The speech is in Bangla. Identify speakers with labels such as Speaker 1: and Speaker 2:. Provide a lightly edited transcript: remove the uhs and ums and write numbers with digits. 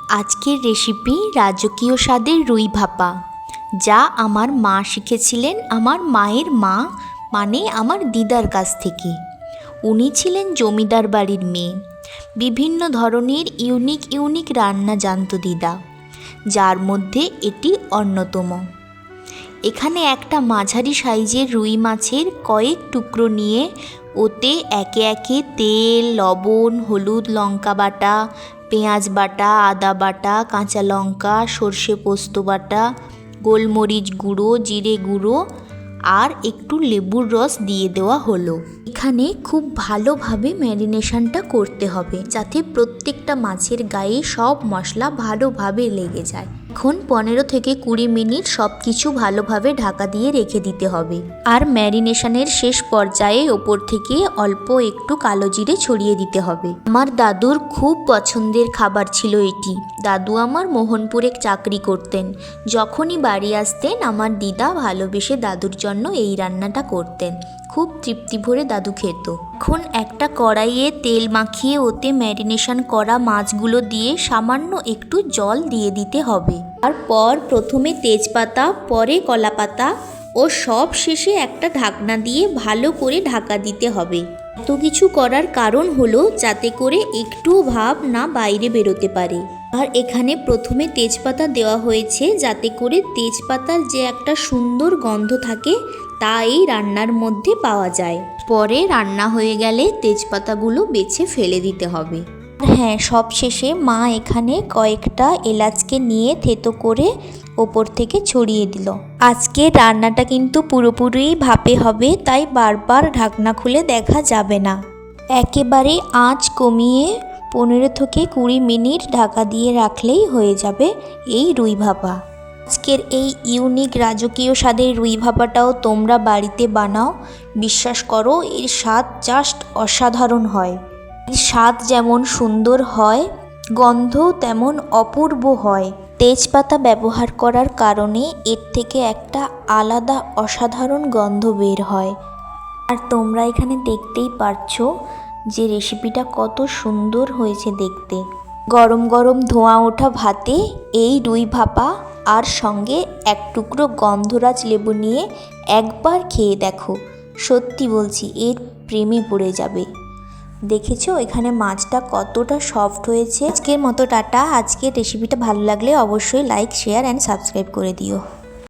Speaker 1: আজকের রেসিপি রাজকীয় স্বাদের রুই ভাপা, যা আমার মা শিখেছিলেন আমার মায়ের মা মানে আমার দিদার কাছ থেকে। উনি ছিলেন জমিদার বাড়ির মেয়ে। বিভিন্ন ধরনের ইউনিক রান্না জানত দিদা, যার মধ্যে এটি অন্যতম। এখানে একটা মাঝারি সাইজের রুই মাছের কয়েক টুকরো নিয়ে ওতে একে একে তেল, লবণ, হলুদ, লঙ্কা বাটা, পেঁয়াজ বাটা, আদা বাটা, কাঁচা লঙ্কা, সর্ষে পোস্ত বাটা, গোলমরিচ গুঁড়ো, জিরে গুঁড়ো আর একটু লেবুর রস দিয়ে দেওয়া হলো। এখানে খুব ভালোভাবে ম্যারিনেশনটা করতে হবে, যাতে প্রত্যেকটা মাছের গায়ে সব মশলা ভালোভাবে লেগে যায়। এখন 15 থেকে 20 মিনিট সব কিছু ভালোভাবে ঢাকা দিয়ে রেখে দিতে হবে। আর ম্যারিনেশনের শেষ পর্যায়ে ওপর থেকে অল্প একটু কালো জিরে ছড়িয়ে দিতে হবে। আমার দাদুর খুব পছন্দের খাবার ছিল এটি। দাদু আমার মোহনপুরে চাকরি করতেন। যখনই বাড়ি আসতেন আমার দিদা ভালোবেসে দাদুর জন্য এই রান্নাটা করতেন। খুব তৃপ্তি ভরে দাদু খেত। এখন একটা কড়াইয়ে তেল মাখিয়ে ওতে ম্যারিনেশন করা মাছগুলো দিয়ে সামান্য একটু জল দিয়ে দিতে হবে। তারপর প্রথমে তেজপাতা, পরে কলাপাতা ও সব শেষে একটা ঢাকনা দিয়ে ভালো করে ঢাকা দিতে হবে। এত কিছু করার কারণ হলো যাতে করে একটু ভাপ না বাইরে বেরোতে পারে। আর এখানে প্রথমে তেজপাতা দেওয়া হয়েছে যাতে করে তেজপাতার যে একটা সুন্দর গন্ধ থাকে তা এই রান্নার মধ্যে পাওয়া যায়। পরে রান্না হয়ে গেলে তেজপাতাগুলো বেছে ফেলে দিতে হবে। হ্যাঁ, সব শেষে মা এখানে কয়েকটা এলাচকে নিয়ে থেতো করে ওপর থেকে ছড়িয়ে দিল। আজকে রান্নাটা কিন্তু পুরোপুরি ভাপে হবে, তাই বারবার ঢাকনা খুলে দেখা যাবে না। একেবারে আঁচ কমিয়ে 15 থেকে 20 মিনিট ঢাকা দিয়ে রাখলেই হয়ে যাবে এই রুই ভাপা। আজকের এই ইউনিক রাজকীয় স্বাদের রুই ভাপাটাও তোমরা বাড়িতে বানাও। বিশ্বাস করো, এর স্বাদ জাস্ট অসাধারণ হয়। এর স্বাদ যেমন সুন্দর হয়, গন্ধও তেমন অপূর্ব হয়। তেজপাতা ব্যবহার করার কারণে এর থেকে একটা আলাদা অসাধারণ গন্ধ বের হয়। আর তোমরা এখানে দেখতেই পারছো যে রেসিপিটা কত সুন্দর হয়েছে দেখতে। গরম গরম ধোঁয়া ওঠা ভাতে এই রুই ভাপা আর সঙ্গে এক টুকরো গন্ধরাজ লেবু নিয়ে একবার খেয়ে দেখো, সত্যি বলছি এর প্রেমে পড়ে যাবে। দেখেছো এখানে মাছটা কতটা সফট হয়েছে। আজকের মতো টাটা। আজকের রেসিপিটা ভালো লাগলে অবশ্যই লাইক, শেয়ার অ্যান্ড সাবস্ক্রাইব করে দিও।